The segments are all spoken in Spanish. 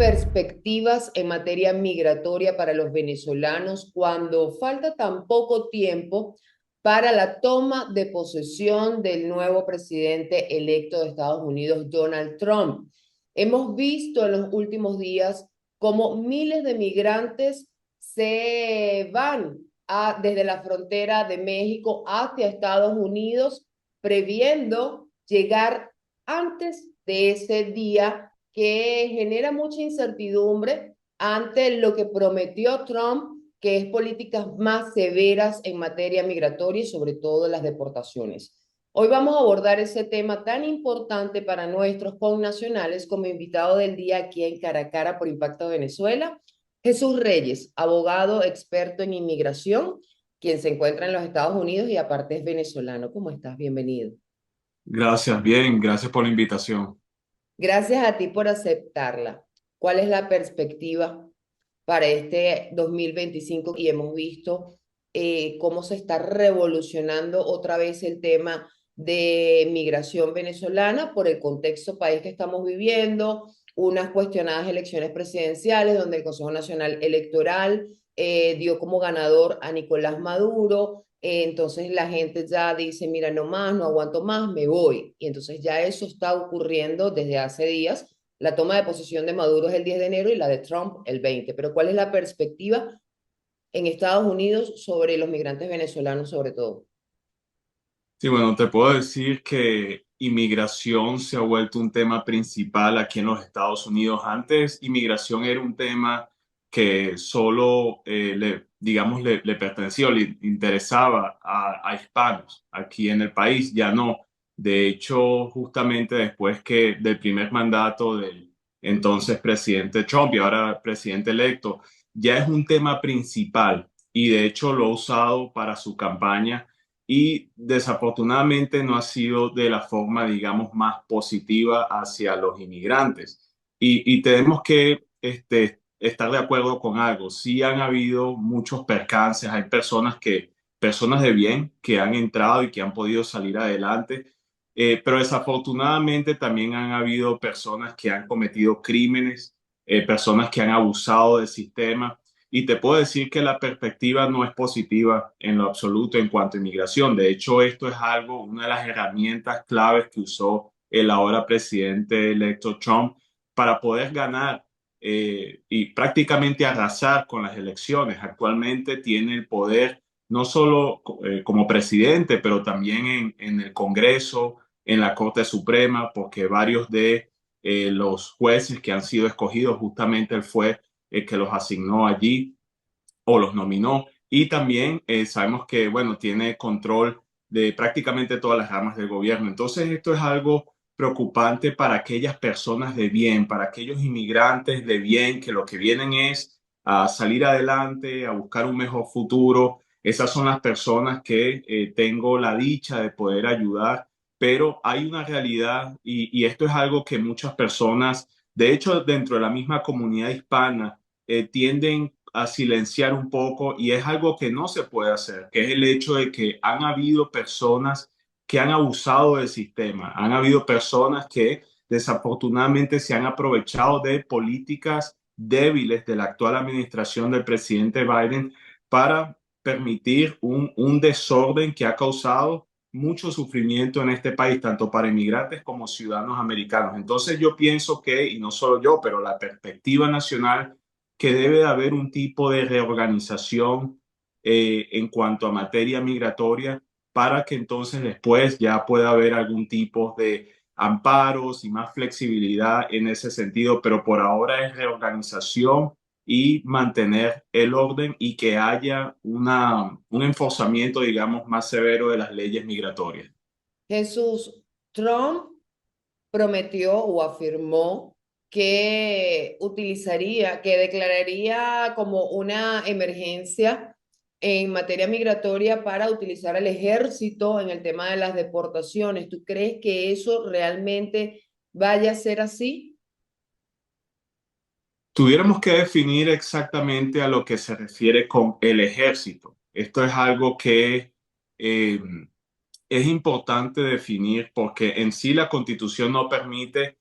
perspectivas en materia migratoria para los venezolanos cuando falta tan poco tiempo para la toma de posesión del nuevo presidente electo de Estados Unidos, Donald Trump? Hemos visto en los últimos días cómo miles de migrantes se van desde la frontera de México hacia Estados Unidos, previendo llegar antes de ese día, que genera mucha incertidumbre ante lo que prometió Trump, que es políticas más severas en materia migratoria y sobre todo las deportaciones. Hoy vamos a abordar ese tema tan importante para nuestros connacionales como invitado del día aquí en Cara a Cara por Impacto Venezuela, Jesús Reyes, abogado experto en inmigración, quien se encuentra en los Estados Unidos y aparte es venezolano. ¿Cómo estás? Bienvenido. Gracias, bien, gracias por la invitación. Gracias a ti por aceptarla. ¿Cuál es la perspectiva para este 2025? Y hemos visto cómo se está revolucionando otra vez el tema de migración venezolana por el contexto país que estamos viviendo, unas cuestionadas elecciones presidenciales donde el Consejo Nacional Electoral dio como ganador a Nicolás Maduro. Entonces la gente ya dice, mira, no más, no aguanto más, me voy. Y entonces ya eso está ocurriendo desde hace días. La toma de posesión de Maduro es el 10 de enero y la de Trump el 20. Pero ¿cuál es la perspectiva en Estados Unidos sobre los migrantes venezolanos sobre todo? Sí, bueno, te puedo decir que inmigración se ha vuelto un tema principal aquí en los Estados Unidos. Antes, inmigración era un tema que solo, digamos, le pertenecía o le interesaba a hispanos aquí en el país. Ya no. De hecho, justamente después que del primer mandato del entonces presidente Trump y ahora presidente electo, ya es un tema principal y de hecho lo ha usado para su campaña y desafortunadamente no ha sido de la forma, digamos, más positiva hacia los inmigrantes. Y tenemos que estar de acuerdo con algo. Sí han habido muchos percances, hay personas de bien que han entrado y que han podido salir adelante, pero desafortunadamente también han habido personas que han cometido crímenes, personas que han abusado del sistema. Y te puedo decir que la perspectiva no es positiva en lo absoluto en cuanto a inmigración. De hecho, esto es algo, una de las herramientas claves que usó el ahora presidente electo Trump para poder ganar y prácticamente arrasar con las elecciones. Actualmente tiene el poder no solo como presidente, pero también en el Congreso, en la Corte Suprema, porque varios de los jueces que han sido escogidos, justamente él fue que los asignó allí o los nominó. Y también sabemos que, bueno, tiene control de prácticamente todas las ramas del gobierno. Entonces, esto es algo preocupante para aquellas personas de bien, para aquellos inmigrantes de bien que lo que vienen es a salir adelante, a buscar un mejor futuro. Esas son las personas que tengo la dicha de poder ayudar, pero hay una realidad y esto es algo que muchas personas, de hecho, dentro de la misma comunidad hispana, tienden a silenciar un poco y es algo que no se puede hacer, que es el hecho de que han habido personas que han abusado del sistema, han habido personas que desafortunadamente se han aprovechado de políticas débiles de la actual administración del presidente Biden para permitir un desorden que ha causado mucho sufrimiento en este país, tanto para inmigrantes como ciudadanos americanos. Entonces yo pienso que, y no solo yo, pero la perspectiva nacional, que debe de haber un tipo de reorganización en cuanto a materia migratoria para que entonces después ya pueda haber algún tipo de amparos y más flexibilidad en ese sentido, pero por ahora es reorganización y mantener el orden y que haya un enforzamiento, digamos, más severo de las leyes migratorias. Jesús, Trump prometió o afirmó que utilizaría, que declararía como una emergencia en materia migratoria para utilizar al ejército en el tema de las deportaciones. ¿Tú crees que eso realmente vaya a ser así? Tuviéramos que definir exactamente a lo que se refiere con el ejército. Esto es algo que eh, es importante definir porque en sí la Constitución no permite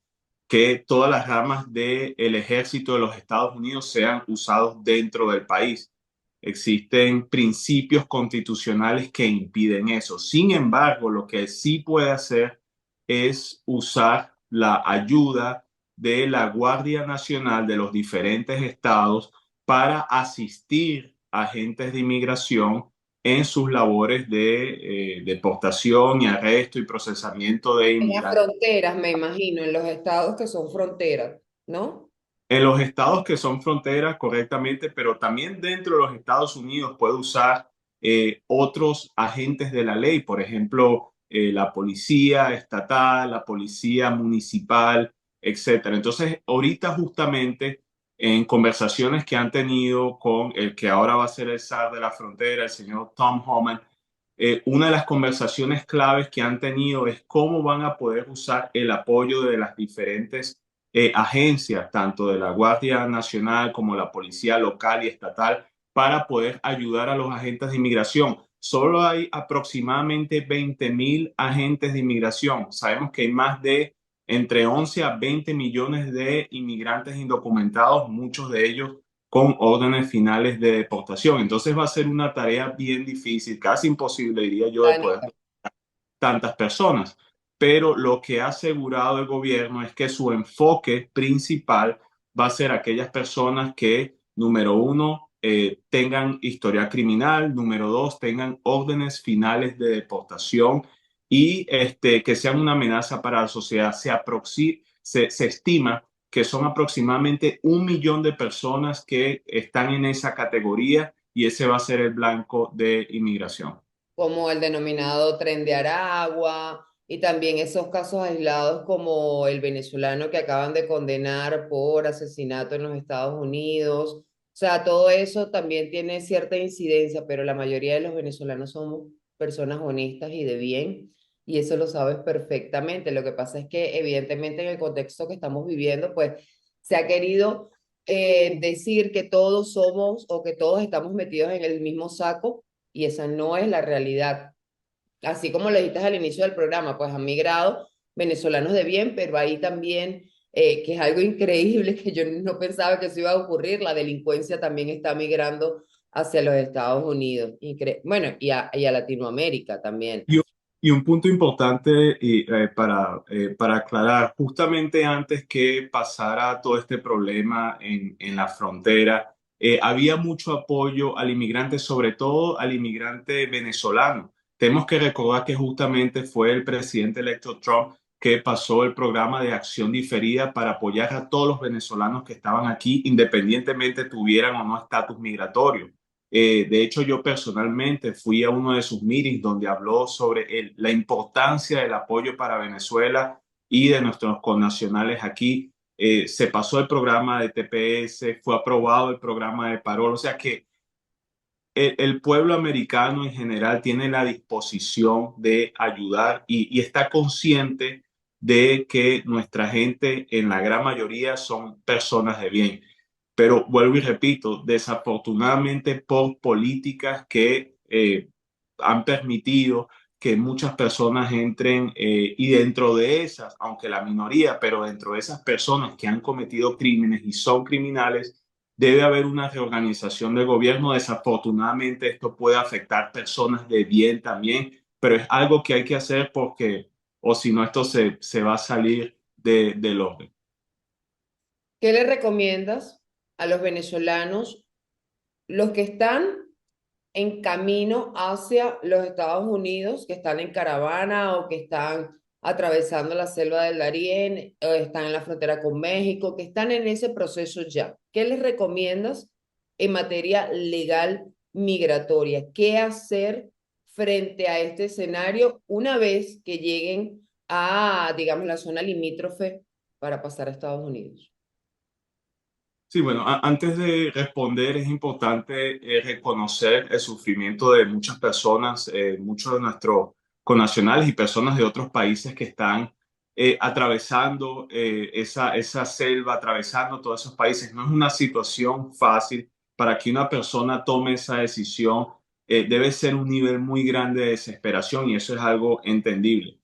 que todas las ramas del ejército de los Estados Unidos sean usados dentro del país. Existen principios constitucionales que impiden eso. Sin embargo, lo que sí puede hacer es usar la ayuda de la Guardia Nacional de los diferentes estados para asistir a agentes de inmigración en sus labores de deportación y arresto y procesamiento de En las inmigrantes. fronteras, me imagino, en los estados que son fronteras, ¿no? En los estados que son fronteras, correctamente, pero también dentro de los Estados Unidos puede usar otros agentes de la ley, por ejemplo, la policía estatal, la policía municipal, etcétera. Entonces, ahorita justamente en conversaciones que han tenido con el que ahora va a ser el zar de la frontera, el señor Tom Homan, una de las conversaciones claves que han tenido es cómo van a poder usar el apoyo de las diferentes agencias, tanto de la Guardia Nacional como la Policía Local y Estatal, para poder ayudar a los agentes de inmigración. Solo hay aproximadamente 20,000 agentes de inmigración. Sabemos que hay más de entre 11 a 20 millones de inmigrantes indocumentados, muchos de ellos con órdenes finales de deportación. Entonces va a ser una tarea bien difícil, casi imposible, diría yo, de poder tantas personas. Pero lo que ha asegurado el gobierno es que su enfoque principal va a ser aquellas personas que, número uno, tengan historia criminal, número dos, tengan órdenes finales de deportación y que sean una amenaza para la sociedad. Se estima que son aproximadamente 1 millón de personas que están en esa categoría y ese va a ser el blanco de inmigración. Como el denominado Tren de Aragua, y también esos casos aislados como el venezolano que acaban de condenar por asesinato en los Estados Unidos. O sea, todo eso también tiene cierta incidencia, pero la mayoría de los venezolanos somos personas honestas y de bien, y eso lo sabes perfectamente. Lo que pasa es que evidentemente en el contexto que estamos viviendo, pues se ha querido decir que todos somos o que todos estamos metidos en el mismo saco, y esa no es la realidad. Así como lo dijiste al inicio del programa, pues han migrado venezolanos de bien, pero ahí también, que es algo increíble que yo no pensaba que eso iba a ocurrir, la delincuencia también está migrando hacia los Estados Unidos, bueno, y a Latinoamérica también. Y, y un punto importante para aclarar, justamente antes que pasara todo este problema en la frontera, había mucho apoyo al inmigrante, sobre todo al inmigrante venezolano. Tenemos que recordar que justamente fue el presidente electo Trump que pasó el programa de acción diferida para apoyar a todos los venezolanos que estaban aquí, independientemente tuvieran o no estatus migratorio. De hecho, yo personalmente fui a uno de sus meetings donde habló sobre la importancia del apoyo para Venezuela y de nuestros connacionales aquí. Se pasó el programa de TPS, fue aprobado el programa de parol, o sea que el pueblo americano en general tiene la disposición de ayudar y está consciente de que nuestra gente en la gran mayoría son personas de bien. Pero vuelvo y repito, desafortunadamente por políticas que han permitido que muchas personas entren y dentro de esas, aunque la minoría, pero dentro de esas personas que han cometido crímenes y son criminales, debe haber una reorganización del gobierno. Desafortunadamente esto puede afectar personas de bien también, pero es algo que hay que hacer porque o si no esto se va a salir del orden. ¿Qué le recomiendas a los venezolanos, los que están en camino hacia los Estados Unidos, que están en caravana o que están atravesando la selva del Darién, o están en la frontera con México, que están en ese proceso ya? ¿Qué les recomiendas en materia legal migratoria? ¿Qué hacer frente a este escenario una vez que lleguen a, digamos, la zona limítrofe para pasar a Estados Unidos? Sí, bueno, antes de responder es importante reconocer el sufrimiento de muchas personas, muchos de nuestros connacionales y personas de otros países que están atravesando esa selva, atravesando todos esos países. No es una situación fácil para que una persona tome esa decisión. Debe ser un nivel muy grande de desesperación y eso es algo entendible.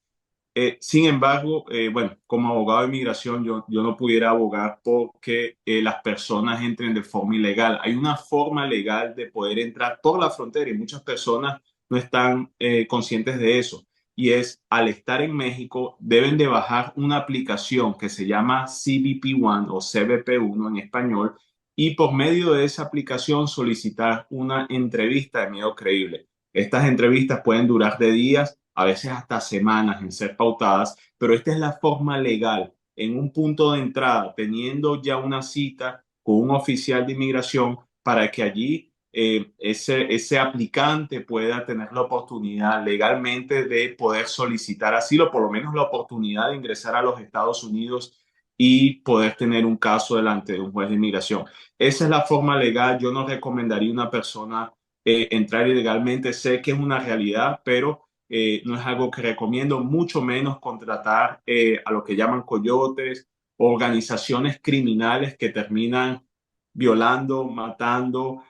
Sin embargo, bueno, como abogado de inmigración, yo no pudiera abogar porque las personas entren de forma ilegal. Hay una forma legal de poder entrar por la frontera y muchas personas no están conscientes de eso. Y es, al estar en México, deben de bajar una aplicación que se llama CBP-1 o CBP-1 en español y por medio de esa aplicación solicitar una entrevista de miedo creíble. Estas entrevistas pueden durar de días, a veces hasta semanas en ser pautadas, pero esta es la forma legal en un punto de entrada, teniendo ya una cita con un oficial de inmigración para que allí ese aplicante pueda tener la oportunidad legalmente de poder solicitar asilo, por lo menos la oportunidad de ingresar a los Estados Unidos y poder tener un caso delante de un juez de inmigración. Esa es la forma legal. Yo no recomendaría a una persona entrar ilegalmente. Sé que es una realidad, pero no es algo que recomiendo, mucho menos contratar a lo que llaman coyotes, organizaciones criminales que terminan violando, matando,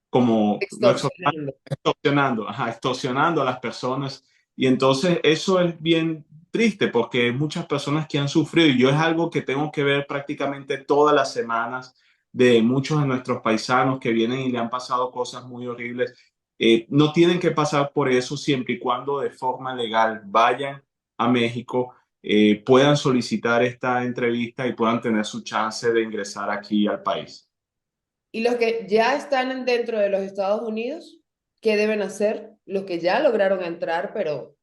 como no Extorsionando. extorsionando, ajá, extorsionando a las personas. Y entonces eso es bien triste porque hay muchas personas que han sufrido y yo es algo que tengo que ver prácticamente todas las semanas de muchos de nuestros paisanos que vienen y le han pasado cosas muy horribles. No tienen que pasar por eso siempre y cuando de forma legal vayan a México, puedan solicitar esta entrevista y puedan tener su chance de ingresar aquí al país. Y los que ya están dentro de los Estados Unidos, ¿qué deben hacer? Los que ya lograron entrar, pero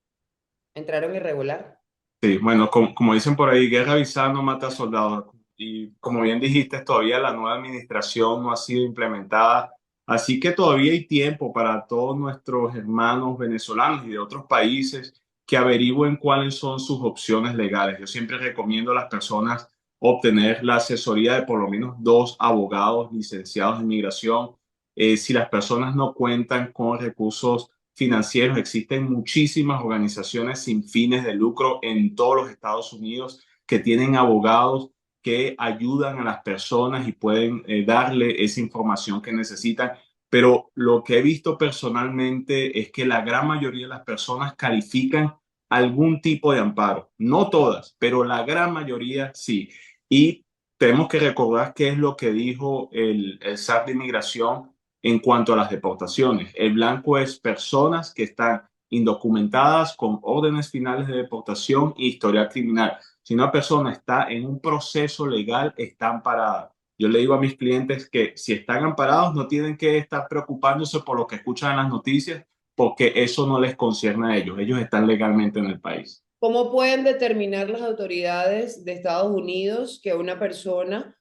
entraron irregular. Sí, bueno, como dicen por ahí, guerra avisada no mata soldados. Y como bien dijiste, todavía la nueva administración no ha sido implementada. Así que todavía hay tiempo para todos nuestros hermanos venezolanos y de otros países que averigüen cuáles son sus opciones legales. Yo siempre recomiendo a las personas obtener la asesoría de por lo menos dos abogados licenciados en migración. Si las personas no cuentan con recursos financieros. Existen muchísimas organizaciones sin fines de lucro en todos los Estados Unidos que tienen abogados que ayudan a las personas y pueden darle esa información que necesitan. Pero lo que he visto personalmente es que la gran mayoría de las personas califican algún tipo de amparo. No todas, pero la gran mayoría sí. Y tenemos que recordar qué es lo que dijo el SAT de Inmigración en cuanto a las deportaciones. El blanco es personas que están indocumentadas con órdenes finales de deportación e historial criminal. Si una persona está en un proceso legal, está amparada. Yo le digo a mis clientes que si están amparados no tienen que estar preocupándose por lo que escuchan en las noticias porque eso no les concierne a ellos. Ellos están legalmente en el país. ¿Cómo pueden determinar las autoridades de Estados Unidos que una persona,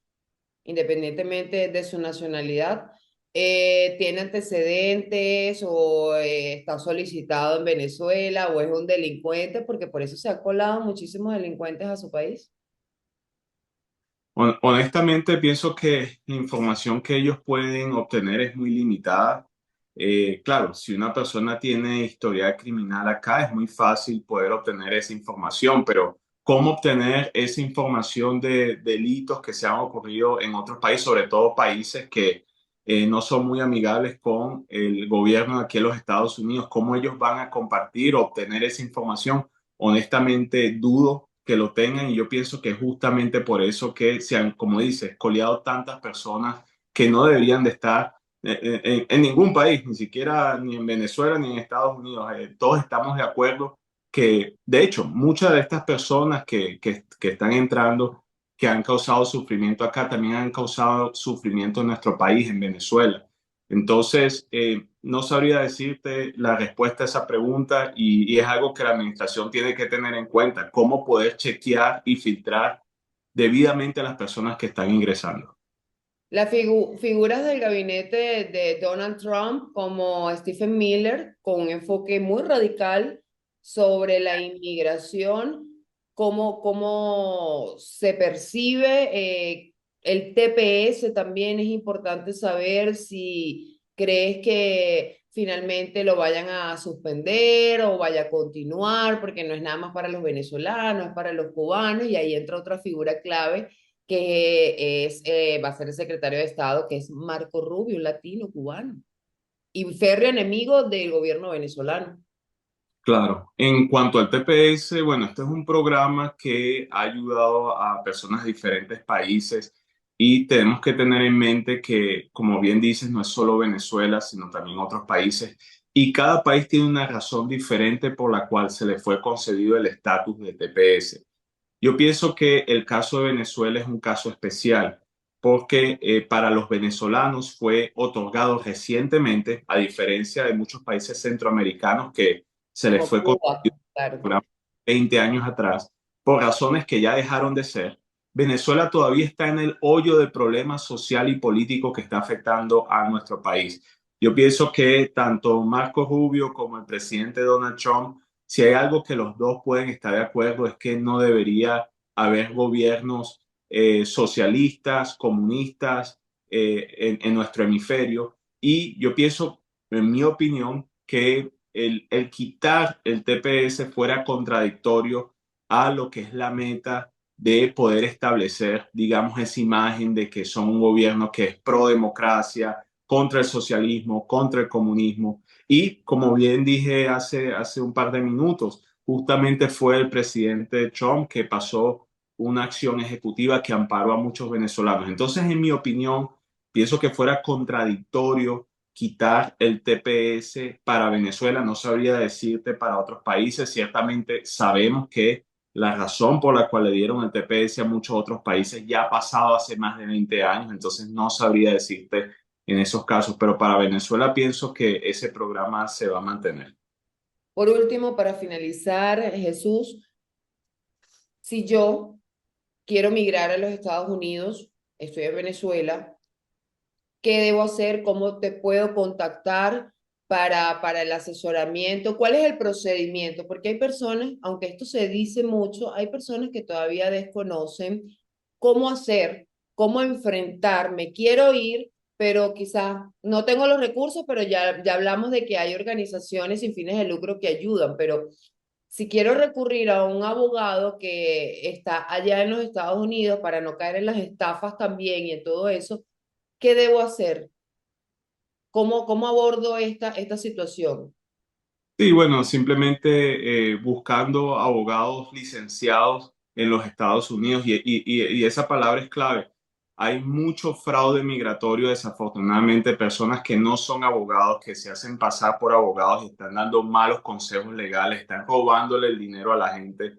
independientemente de su nacionalidad, tiene antecedentes o está solicitado en Venezuela o es un delincuente? Porque por eso se han colado muchísimos delincuentes a su país. Honestamente, pienso que la información que ellos pueden obtener es muy limitada. Claro, si una persona tiene historial criminal acá, es muy fácil poder obtener esa información, pero ¿cómo obtener esa información de delitos que se han ocurrido en otros países, sobre todo países que no son muy amigables con el gobierno de aquí en los Estados Unidos? ¿Cómo ellos van a compartir o obtener esa información? Honestamente, dudo que lo tengan y yo pienso que es justamente por eso que se han, como dices, coleado tantas personas que no deberían de estar en ningún país, ni siquiera ni en Venezuela ni en Estados Unidos. Todos estamos de acuerdo que, de hecho, muchas de estas personas que están entrando, que han causado sufrimiento acá, también han causado sufrimiento en nuestro país, en Venezuela. Entonces, no sabría decirte la respuesta a esa pregunta y es algo que la administración tiene que tener en cuenta, cómo poder chequear y filtrar debidamente a las personas que están ingresando. Las figuras del gabinete de Donald Trump, como Stephen Miller, con un enfoque muy radical sobre la inmigración, cómo se percibe el TPS. También es importante saber si crees que finalmente lo vayan a suspender o vaya a continuar, porque no es nada más para los venezolanos, es para los cubanos, y ahí entra otra figura clave que va a ser el secretario de Estado, que es Marco Rubio, un latino cubano, y férreo enemigo del gobierno venezolano. Claro, en cuanto al TPS, bueno, este es un programa que ha ayudado a personas de diferentes países y tenemos que tener en mente que, como bien dices, no es solo Venezuela, sino también otros países y cada país tiene una razón diferente por la cual se le fue concedido el estatus de TPS. Yo pienso que el caso de Venezuela es un caso especial porque para los venezolanos fue otorgado recientemente, a diferencia de muchos países centroamericanos que se les Como fue Cuba, concedido claro. por 20 años atrás, por razones que ya dejaron de ser. Venezuela todavía está en el hoyo del problema social y político que está afectando a nuestro país. Yo pienso que tanto Marco Rubio como el presidente Donald Trump, si hay algo que los dos pueden estar de acuerdo es que no debería haber gobiernos socialistas, comunistas en nuestro hemisferio. Y yo pienso, en mi opinión, que el quitar el TPS fuera contradictorio a lo que es la meta de poder establecer, digamos, esa imagen de que son un gobierno que es pro democracia, contra el socialismo, contra el comunismo. Y como bien dije hace un par de minutos, justamente fue el presidente Trump que pasó una acción ejecutiva que amparó a muchos venezolanos. Entonces, en mi opinión, pienso que fuera contradictorio quitar el TPS para Venezuela. No sabría decirte para otros países. Ciertamente sabemos que la razón por la cual le dieron el TPS a muchos otros países ya ha pasado hace más de 20 años, entonces no sabría decirte en esos casos, pero para Venezuela pienso que ese programa se va a mantener. Por último, para finalizar, Jesús, si yo quiero migrar a los Estados Unidos, estoy en Venezuela, ¿qué debo hacer? ¿Cómo te puedo contactar para el asesoramiento? ¿Cuál es el procedimiento? Porque hay personas, aunque esto se dice mucho, hay personas que todavía desconocen cómo hacer, cómo enfrentarme. Quiero ir, pero quizás no tengo los recursos, pero ya hablamos de que hay organizaciones sin fines de lucro que ayudan, pero si quiero recurrir a un abogado que está allá en los Estados Unidos para no caer en las estafas también y en todo eso, ¿qué debo hacer? ¿Cómo abordo esta situación? Sí, bueno, simplemente buscando abogados licenciados en los Estados Unidos y esa palabra es clave. Hay mucho fraude migratorio, desafortunadamente, personas que no son abogados, que se hacen pasar por abogados y están dando malos consejos legales, están robándole el dinero a la gente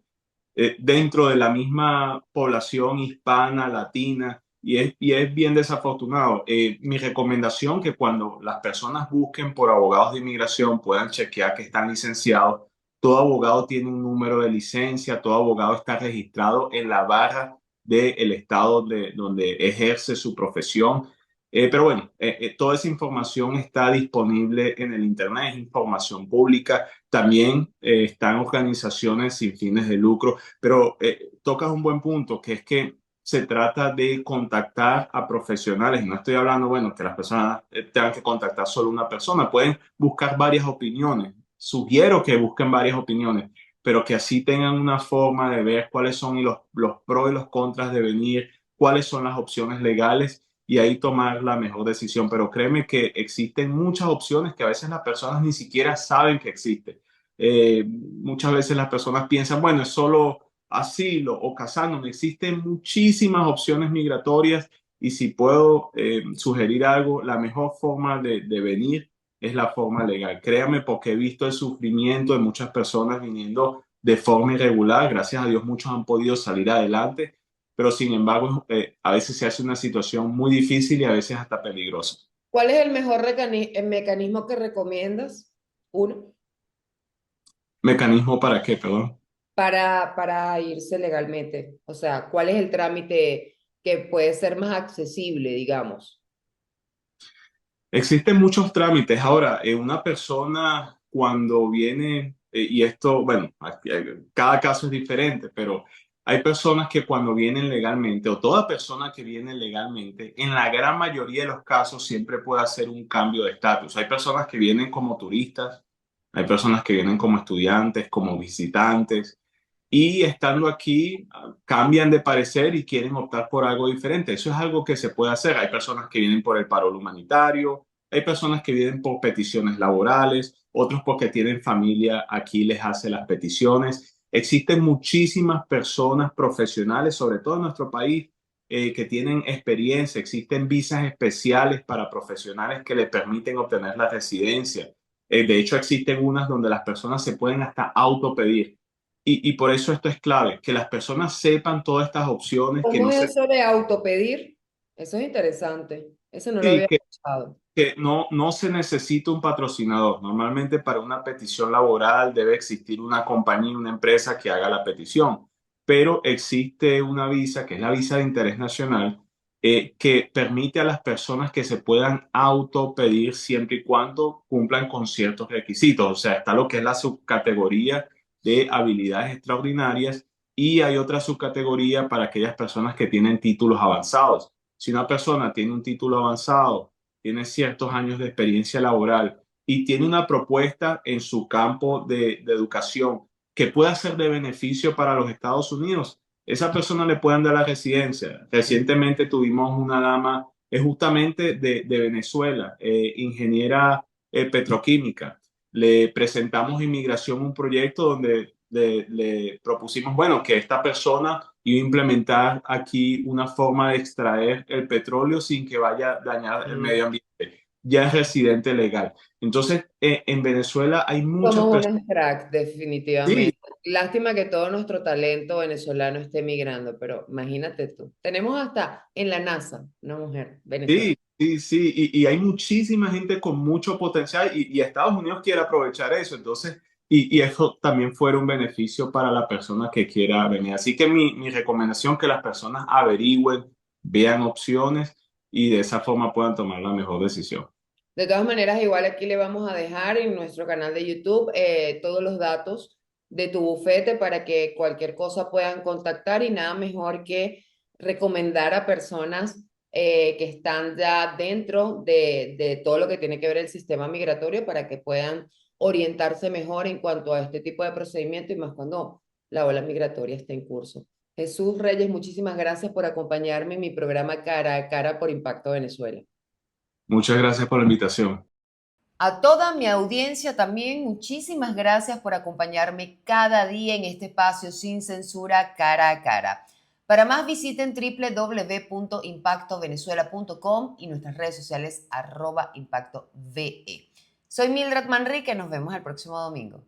dentro de la misma población hispana, latina, y es bien desafortunado. Mi recomendación que cuando las personas busquen por abogados de inmigración puedan chequear que están licenciados. Todo abogado tiene un número de licencia, todo abogado está registrado en la barra del estado donde ejerce su profesión. Pero bueno, toda esa información está disponible en el Internet, es información pública. También están organizaciones sin fines de lucro, pero tocas un buen punto, que es que se trata de contactar a profesionales. No estoy hablando, bueno, que las personas tengan que contactar solo una persona, pueden buscar varias opiniones. Sugiero que busquen varias opiniones, pero que así tengan una forma de ver cuáles son los pros y los contras de venir, cuáles son las opciones legales y ahí tomar la mejor decisión. Pero créeme que existen muchas opciones que a veces las personas ni siquiera saben que existen. Muchas veces las personas piensan, bueno, es solo asilo o casándome. Existen muchísimas opciones migratorias y si puedo sugerir algo, la mejor forma de venir es la forma legal. Créame porque he visto el sufrimiento de muchas personas viniendo de forma irregular. Gracias a Dios muchos han podido salir adelante, pero sin embargo a veces se hace una situación muy difícil y a veces hasta peligrosa. ¿Cuál es el mejor mecanismo que recomiendas? Uno, ¿Mecanismo para qué, perdón? para irse legalmente. O sea, ¿cuál es el trámite que puede ser más accesible, digamos? Existen muchos trámites. Ahora, una persona cuando viene, y esto, bueno, cada caso es diferente, pero hay personas que cuando vienen legalmente, o toda persona que viene legalmente, en la gran mayoría de los casos siempre puede hacer un cambio de estatus. Hay personas que vienen como turistas, hay personas que vienen como estudiantes, como visitantes. Y estando aquí, cambian de parecer y quieren optar por algo diferente. Eso es algo que se puede hacer. Hay personas que vienen por el paro humanitario, Hay personas que vienen por peticiones laborales, otros porque tienen familia aquí les hace las peticiones. Existen muchísimas personas profesionales, sobre todo en nuestro país, que tienen experiencia. Existen visas especiales para profesionales que le permiten obtener la residencia. De hecho, existen unas donde las personas se pueden hasta autopedir. Y por eso esto es clave, que las personas sepan todas estas opciones, que ¿Cómo no es se... eso de autopedir? Eso es interesante. Eso no lo Sí, había escuchado. que no se necesita un patrocinador. Normalmente para una petición laboral debe existir una compañía, una empresa que haga la petición, pero existe una visa, que es la visa de interés nacional, que permite a las personas que se puedan autopedir siempre y cuando cumplan con ciertos requisitos. O sea, está lo que es la subcategoría de habilidades extraordinarias y hay otra subcategoría para aquellas personas que tienen títulos avanzados. Si una persona tiene un título avanzado, tiene ciertos años de experiencia laboral y tiene una propuesta en su campo de educación que pueda ser de beneficio para los Estados Unidos, esa persona le pueden dar la residencia. Recientemente tuvimos una dama, es justamente de Venezuela, ingeniera petroquímica. Le presentamos inmigración un proyecto donde le propusimos, bueno, que esta persona iba a implementar aquí una forma de extraer el petróleo sin que vaya a dañar el Sí. medio ambiente. Ya es residente legal. Entonces, en Venezuela hay muchas Somos personas. unos cracks, Sí, definitivamente. Lástima que todo nuestro talento venezolano esté migrando, pero imagínate tú. Tenemos hasta en la NASA una mujer venezolana. sí. Y hay muchísima gente con mucho potencial y Estados Unidos quiere aprovechar eso. Entonces, y eso también fuera un beneficio para la persona que quiera venir. Así que mi recomendación que las personas averigüen, vean opciones y de esa forma puedan tomar la mejor decisión. De todas maneras, igual aquí le vamos a dejar en nuestro canal de YouTube todos los datos de tu bufete para que cualquier cosa puedan contactar y nada mejor que recomendar a personas que están ya dentro de todo lo que tiene que ver el sistema migratorio para que puedan orientarse mejor en cuanto a este tipo de procedimiento y más cuando la ola migratoria está en curso. Jesús Reyes, muchísimas gracias por acompañarme en mi programa Cara a Cara por Impacto Venezuela. Muchas gracias por la invitación. A toda mi audiencia también, muchísimas gracias por acompañarme cada día en este espacio sin censura cara a cara. Para más visiten www.impactovenezuela.com y nuestras redes sociales @impactove. Soy Mildred Manrique, nos vemos el próximo domingo.